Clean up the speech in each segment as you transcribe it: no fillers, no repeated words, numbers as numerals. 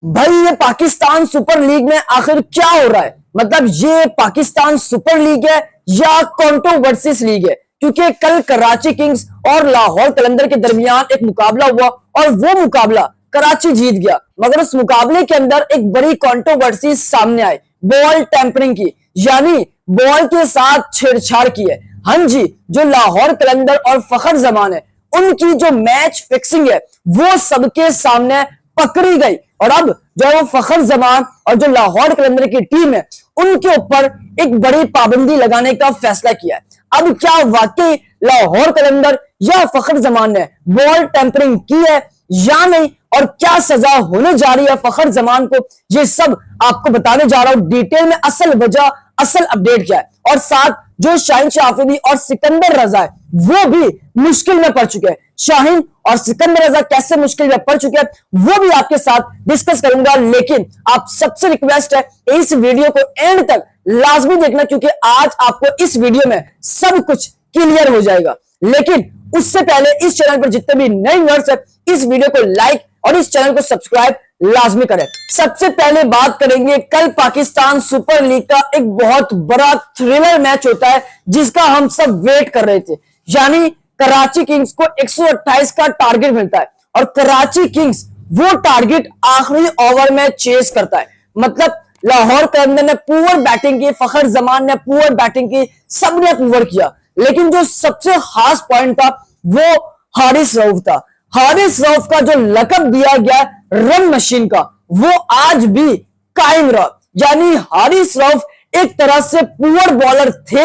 भाई ये Pakistan super league में आखिर क्या हो रहा है? मतलब ये पाकिस्तान सुपर लीग है या कंट्रोवर्सीज लीग है? क्योंकि कल कराची किंग्स और लाहौर कलंदर के दरमियान एक मुकाबला हुआ और वो मुकाबला कराची जीत गया, मगर उस मुकाबले के अंदर एक बड़ी कंट्रोवर्सी सामने आई बॉल टेम्परिंग की, यानी बॉल के साथ छेड़छाड़ की है। हाँ जी, जो लाहौर कलंदर और फखर जमान है उनकी जो मैच फिक्सिंग है वो सबके सामने पकड़ी गई और अब जो वो फखर जमान और जो लाहौर कलंदर की टीम है उनके ऊपर एक बड़ी पाबंदी लगाने का फैसला किया है। अब क्या वाकई लाहौर कलंदर या फखर जमान ने बॉल टेम्परिंग की है या नहीं, और क्या सजा होने जा रही है फखर जमान को, ये सब आपको बताने जा रहा हूं डिटेल में। असल वजह, असल अपडेट क्या है, और साथ जो शाहीन शाह आफरीदी और सिकंदर रजा है वो भी मुश्किल में पड़ चुके हैं। शाहीन और सिकंदर रजा कैसे मुश्किल में पड़ चुके हैं वो भी आपके साथ डिस्कस करूंगा, लेकिन आप सबसे रिक्वेस्ट है इस वीडियो को एंड तक लाजमी देखना, क्योंकि आज आपको इस वीडियो में सब कुछ क्लियर हो जाएगा। लेकिन उससे पहले इस चैनल पर जितने भी नए व्यूअर्स है इस वीडियो को लाइक और इस चैनल को सब्सक्राइब लाजमी करें। सबसे पहले बात करेंगे, कल पाकिस्तान सुपर लीग का एक बहुत बड़ा थ्रिलर मैच होता है जिसका हम सब वेट कर रहे थे, यानी कराची किंग्स को 128 का टारगेट मिलता है और कराची किंग्स वो टारगेट आखिरी ओवर में चेस करता है। मतलब लाहौर कलंदर ने पुअर बैटिंग की, फखर जमान ने पुअर बैटिंग की, सबने पुअर किया, लेकिन जो सबसे खास पॉइंट था वो हारिस रऊफ था। हारिस रऊफ का जो लकब दिया गया रन मशीन का वो आज भी कायम रहा, यानी हारिस रऊफ एक तरह से पुअर बॉलर थे,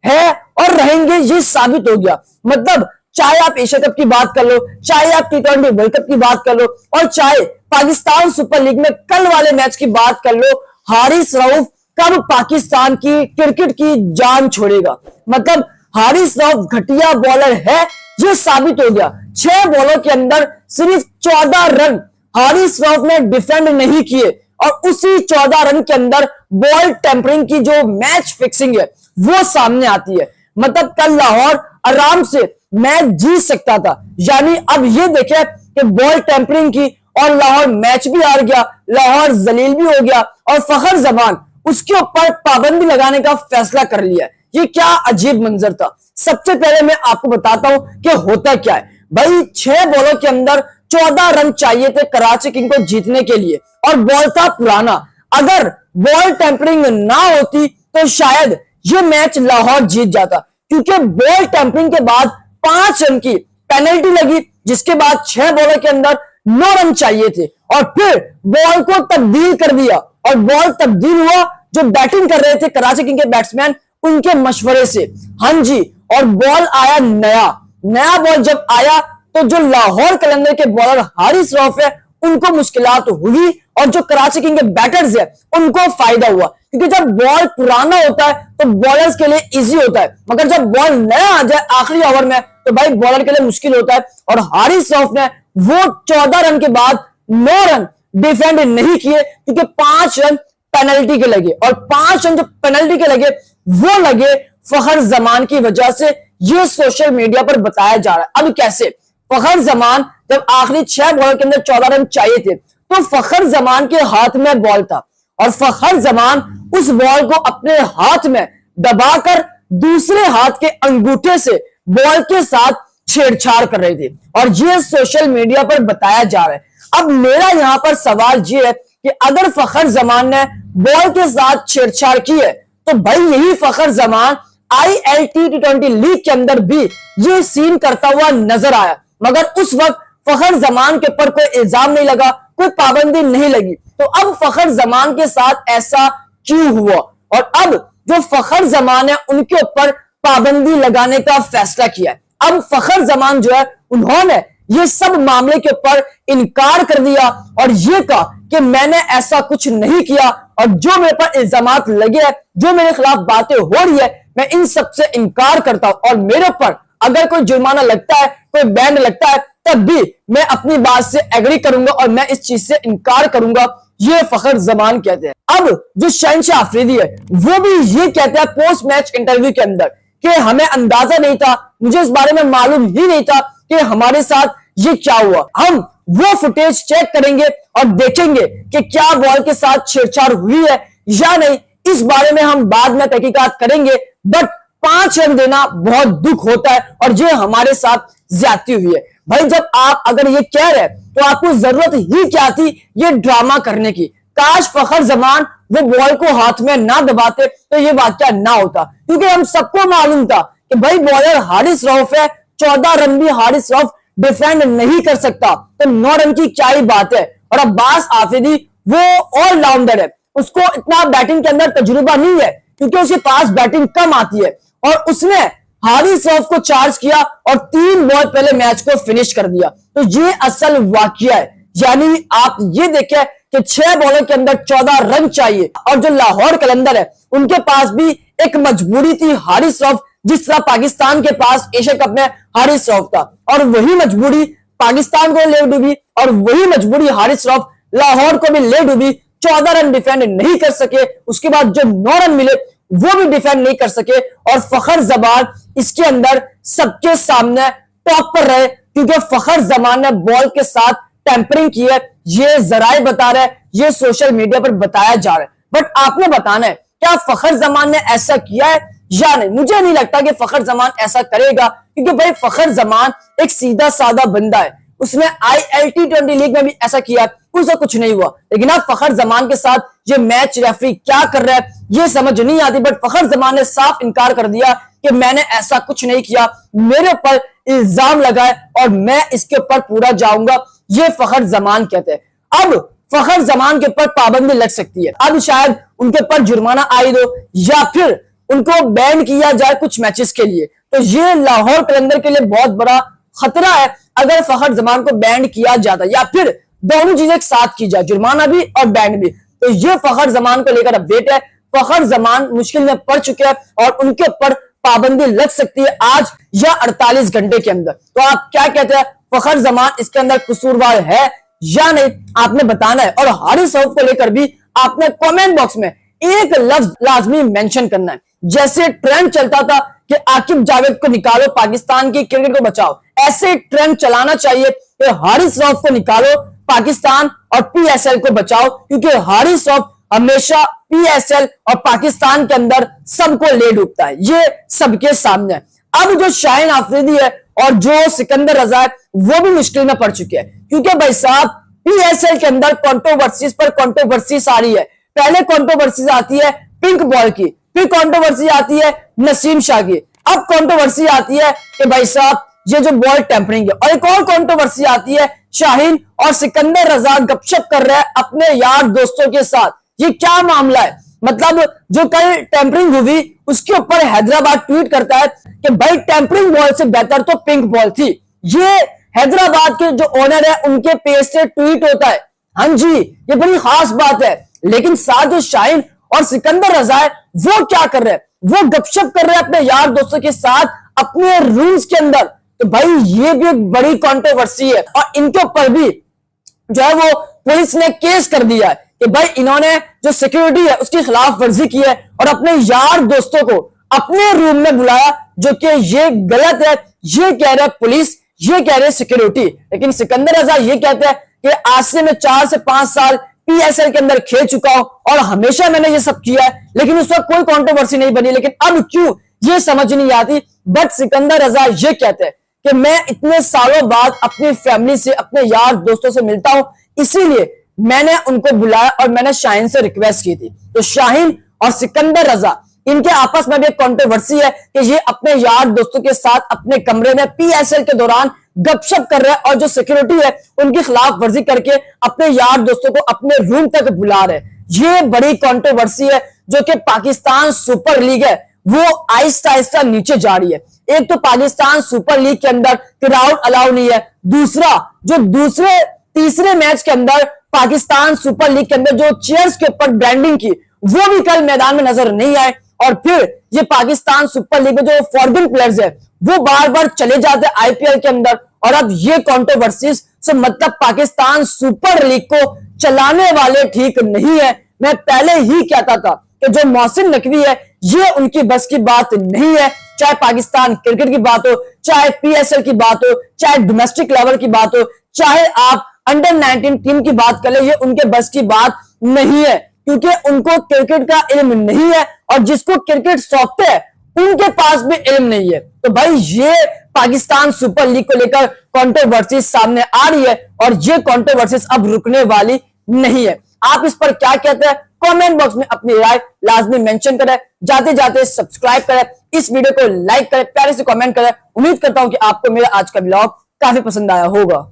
है और रहेंगे, ये साबित हो गया। मतलब चाहे आप एशिया कप की बात कर लो, चाहे आप T20 वर्ल्ड कप की बात कर लो, और चाहे पाकिस्तान सुपर लीग में कल वाले मैच की बात कर लो, हारिस रऊफ कब पाकिस्तान की क्रिकेट की जान छोड़ेगा। मतलब हारिस रऊफ घटिया बॉलर है, ये साबित हो गया। 6 बॉलों के अंदर सिर्फ 14 रन हारिस रऊफ ने डिफेंड नहीं किए और उसी 14 रन के अंदर बॉल टेम्परिंग की जो मैच फिक्सिंग है वो सामने आती है। मतलब कल लाहौर आराम से मैच जीत सकता था, यानी अब ये देखे कि बॉल टेम्परिंग की और लाहौर मैच भी हार गया, लाहौर जलील भी हो गया और फखर जमान उसके ऊपर पाबंदी लगाने का फैसला कर लिया। ये क्या अजीब मंजर था। सबसे पहले मैं आपको बताता हूं कि होता क्या है। भाई 6 बॉलों के अंदर 14 रन चाहिए थे कराची किंग को जीतने के लिए और बॉल था पुराना। अगर बॉल टेम्परिंग ना होती तो शायद ये मैच लाहौर जीत जाता, क्योंकि बॉल टेम्परिंग के बाद 5 रन की पेनल्टी लगी, जिसके बाद 6 बॉलों के अंदर 9 रन चाहिए थे और फिर बॉल को तब्दील कर दिया और बॉल तब्दील हुआ जो बैटिंग कर रहे थे कराची किंग के बैट्समैन उनके मशवरे से। हाँ जी, और बॉल आया नया बॉल जब आया तो जो लाहौर कलंदर के बॉलर हारिस रऊफ है उनको मुश्किलात हुई और जो कराची किंग के बैटर्स है उनको फायदा हुआ, क्योंकि जब बॉल पुराना होता है तो बॉलर्स के लिए इजी होता है, मगर जब बॉल नया आ जाए आखिरी ओवर में तो भाई बॉलर के लिए मुश्किल होता है। और हारिस रऊफ ने वो 14 रन के बाद 9 रन डिफेंड नहीं किए, क्योंकि 5 रन पेनल्टी के लगे और 5 रन जो पेनल्टी के लगे वो लगे फखर जमान की वजह से। ये सोशल मीडिया पर बताया जा रहा है। अब कैसे? फखर जमान जब आखिरी 6 बॉल के अंदर 14 रन चाहिए थे तो फखर जमान के हाथ में बॉल था और फखर जमान उस बॉल को अपने हाथ में दबाकर दूसरे हाथ के अंगूठे से बॉल के साथ छेड़छाड़ कर रहे थे और ये सोशल मीडिया पर बताया जा रहा है। अब मेरा यहां पर सवाल ये है कि अगर फखर जमान ने बॉल के साथ छेड़छाड़ की है तो भाई यही फखर जमान ILT T20 लीग के अंदर भी ये सीन करता हुआ नजर आया, मगर उस वक्त फखर जमान के ऊपर कोई इल्जाम नहीं लगा, कोई पाबंदी नहीं लगी। तो अब फखर जमान के साथ ऐसा क्यों हुआ और अब जो फखर जमान है उनके ऊपर पाबंदी लगाने का फैसला किया है। अब फखर जमान जो है उन्होंने ये सब मामले के ऊपर इनकार कर दिया और ये कहा कि मैंने ऐसा कुछ नहीं किया और जो मेरे पर इल्जामात लगे हैं, जो मेरे खिलाफ बातें हो रही है, मैं इन सब से इनकार करता हूं और मेरे ऊपर अगर कोई जुर्माना लगता है, कोई बैंड लगता है, तब भी मैं अपनी बात से एग्री करूंगा और मैं इस चीज से इनकार करूंगा। ये फखर जमान कहते हैं। अब जो शाहीन शाह आफरीदी है वो भी ये कहते हैं पोस्ट मैच इंटरव्यू के अंदर कि हमें अंदाजा नहीं था, मुझे इस बारे में मालूम ही नहीं था कि हमारे साथ ये क्या हुआ। हम वो फुटेज चेक करेंगे और देखेंगे कि क्या बॉल के साथ छेड़छाड़ हुई है या नहीं। इस बारे में हम बाद में तहकीकात करेंगे, बट 5 रन देना बहुत दुख होता है और ये हमारे साथ ज्यादती हुई है। भाई जब आप अगर ये कह रहे तो आपको जरूरत ही क्या थी ये ड्रामा करने की। काश फखर जमान वो बॉल को हाथ में ना दबाते तो ये वाकया ना होता, क्योंकि हम सबको मालूम था कि भाई बॉलर हारिस रऊफ है, 14 रन भी हारिस रऊफ डिफेंड नहीं कर सकता, तो 9 रन की क्या ही बात है। और अब्बास आफरीदी वो ऑलराउंडर है, उसको इतना बैटिंग के अंदर तजुर्बा नहीं है क्योंकि उसके पास बैटिंग कम आती है, और उसने हारिस रऊफ को चार्ज किया और 3 बॉल पहले मैच को फिनिश कर दिया। तो ये असल वाकया है, यानी आप ये देखें कि 6 बॉलों के अंदर 14 रन चाहिए, और जो लाहौर कलंदर है उनके पास भी एक मजबूरी थी हारिस रऊफ, जिस तरह पाकिस्तान के पास एशिया कप में हारिस रऊफ था, और वही मजबूरी पाकिस्तान को ले डूबी और वही मजबूरी हारिस रऊफ लाहौर को भी ले डूबी। 14 रन डिफेंड नहीं कर सके, उसके बाद जो 9 रन मिले वो भी डिफेंड नहीं कर सके, और फखर जमान इसके अंदर सबके सामने टॉप पर रहे, क्योंकि फखर जमान ने बॉल के साथ टेम्परिंग की है। ये जराए बता रहे हैं, ये सोशल मीडिया पर बताया जा रहा है, बट आपने बताना है क्या फखर जमान ने ऐसा किया है या नहीं। मुझे नहीं लगता कि फखर जमान ऐसा करेगा, क्योंकि भाई फखर जमान एक सीधा साधा बंदा है, उसने ILT20 लीग में भी ऐसा किया, उसका कुछ नहीं हुआ। लेकिन अब फखर जमान के साथ ये मैच रेफरी क्या कर रहा है ये समझ नहीं आती, बट फखर जमान ने साफ इनकार कर दिया कि मैंने ऐसा कुछ नहीं किया, मेरे ऊपर इल्जाम लगा है और मैं इसके ऊपर पूरा जाऊंगा, ये फखर जमान कहते हैं। अब फखर जमान के ऊपर पाबंदी लग सकती है, अब शायद उनके ऊपर जुर्माना आयद हो या फिर उनको बैन किया जाए कुछ मैचेस के लिए। तो ये लाहौर कलंदर के लिए बहुत बड़ा खतरा है अगर फखर जमान को बैन किया जाता, या फिर दोनों चीजें एक साथ की जाए, जुर्माना भी और बैन भी। तो ये फखर जमान को लेकर अपडेट है। फखर जमान मुश्किल में पड़ चुके हैं और उनके ऊपर पाबंदी लग सकती है आज या 48 घंटे के अंदर। तो आप क्या कहते हैं, फखर जमान इसके अंदर कसूरवार है या नहीं, आपने बताना है। और हारिस रऊफ को लेकर भी आपने कमेंट बॉक्स में एक लफ्ज लाजमी मेंशन करना है। जैसे ट्रेंड चलता था कि आकिब जावेद को निकालो, पाकिस्तान की क्रिकेट को बचाओ, ऐसे ट्रेंड चलाना चाहिए कि हारिस रऊफ को निकालो, पाकिस्तान और PSL को बचाओ, क्योंकि हारिस रऊफ हमेशा PSL और पाकिस्तान के अंदर सबको ले डूबता है, ये सबके सामने है। अब जो शाहीन आफरीदी है और जो सिकंदर रजा है वो भी मुश्किल में पड़ चुके हैं, क्योंकि भाई साहब PSL के अंदर कंट्रोवर्सीज पर कंट्रोवर्सीज आ रही है। पहले कंट्रोवर्सीज आती है पिंक बॉल की, फिर कंट्रोवर्सी आती है नसीम शाह की, अब कंट्रोवर्सी आती है कि भाई साहब ये जो बॉल टेम्परिंग है, और एक और कंट्रोवर्सी आती है शाहीन और सिकंदर रजा गपशप कर रहे हैं अपने यार दोस्तों के साथ। ये क्या मामला है, मतलब जो कल टेम्परिंग हुई उसके ऊपर हैदराबाद ट्वीट करता है कि भाई टेम्परिंग बॉल से बेहतर तो पिंक बॉल थी। ये हैदराबाद के जो ओनर है उनके पेज से ट्वीट होता है। हाँ जी, ये बड़ी खास बात है। लेकिन साथ जो शाहीन और सिकंदर रजा है वो क्या कर रहे हैं, वो गपशप कर रहे हैं अपने यार दोस्तों के साथ अपने रूम्स के अंदर। तो भाई ये भी एक बड़ी कंट्रोवर्सी है, और इनके ऊपर भी जो है वो पुलिस ने केस कर दिया है कि भाई इन्होंने जो सिक्योरिटी है उसकी खिलाफ वर्जी की है और अपने यार दोस्तों को अपने रूम में बुलाया, जो कि ये गलत है। ये कह रहे पुलिस, ये कह रहे सिक्योरिटी। लेकिन सिकंदर रजा ये कहते हैं कि आज से मैं 4 से 5 साल PSL के अंदर खेल चुका हूं और हमेशा मैंने ये सब किया है, लेकिन उस वक्त कोई कंट्रोवर्सी नहीं बनी, लेकिन अब क्यों ये समझ नहीं आती। बट सिकंदर रजा ये कहते हैं कि मैं इतने सालों बाद अपनी फैमिली से, अपने यार दोस्तों से मिलता हूं, इसीलिए मैंने उनको बुलाया और मैंने शाहीन से रिक्वेस्ट की थी। तो शाहीन और सिकंदर रजा इनके आपस में भी एक कंट्रोवर्सी है कि ये अपने यार दोस्तों के साथ अपने कमरे में PSL के दौरान गपशप कर रहे हैं, और जो सिक्योरिटी है उनकी खिलाफ वर्जी करके अपने यार दोस्तों को अपने रूम तक बुला रहे हैं। ये बड़ी कंट्रोवर्सी है, जो कि पाकिस्तान सुपर लीग है वो आहिस्ता आहिस्ता नीचे जा रही है। एक तो पाकिस्तान सुपर लीग के अंदर क्राउड अलाउ नहीं है, दूसरा जो तीसरे मैच के अंदर पाकिस्तान सुपर लीग के अंदर जो चेयर्स के ऊपर ब्रांडिंग की वो भी कल मैदान में नजर नहीं आए, और फिर ये पाकिस्तान सुपर लीग में जो फॉरेन प्लेयर्स है वो बार बार चले जाते हैं IPL के अंदर, और अब ये कंट्रोवर्सीज से मतलब पाकिस्तान सुपर लीग को चलाने वाले ठीक नहीं है। मैं पहले ही कहता था कि जो मोहसिन नकवी है ये उनकी बस की बात नहीं है, चाहे पाकिस्तान क्रिकेट की बात हो, चाहे PSL की बात हो, चाहे डोमेस्टिक लेवल की बात हो, चाहे आप अंडर 19 टीम की बात कर ले, ये उनके बस की बात नहीं है, क्योंकि उनको क्रिकेट का इल्म नहीं है और जिसको क्रिकेट सौंपते हैं उनके पास भी इल्म नहीं है। तो भाई ये पाकिस्तान सुपर लीग को लेकर कंट्रोवर्सी सामने आ रही है और ये कंट्रोवर्सी अब रुकने वाली नहीं है। आप इस पर क्या कहते हैं? कमेंट बॉक्स में अपनी राय लाजमी मेंशन करें। जाते जाते सब्सक्राइब करें, इस वीडियो को लाइक करें, प्यारे से कमेंट करें। उम्मीद करता हूं कि आपको मेरा आज का ब्लॉग काफी पसंद आया होगा।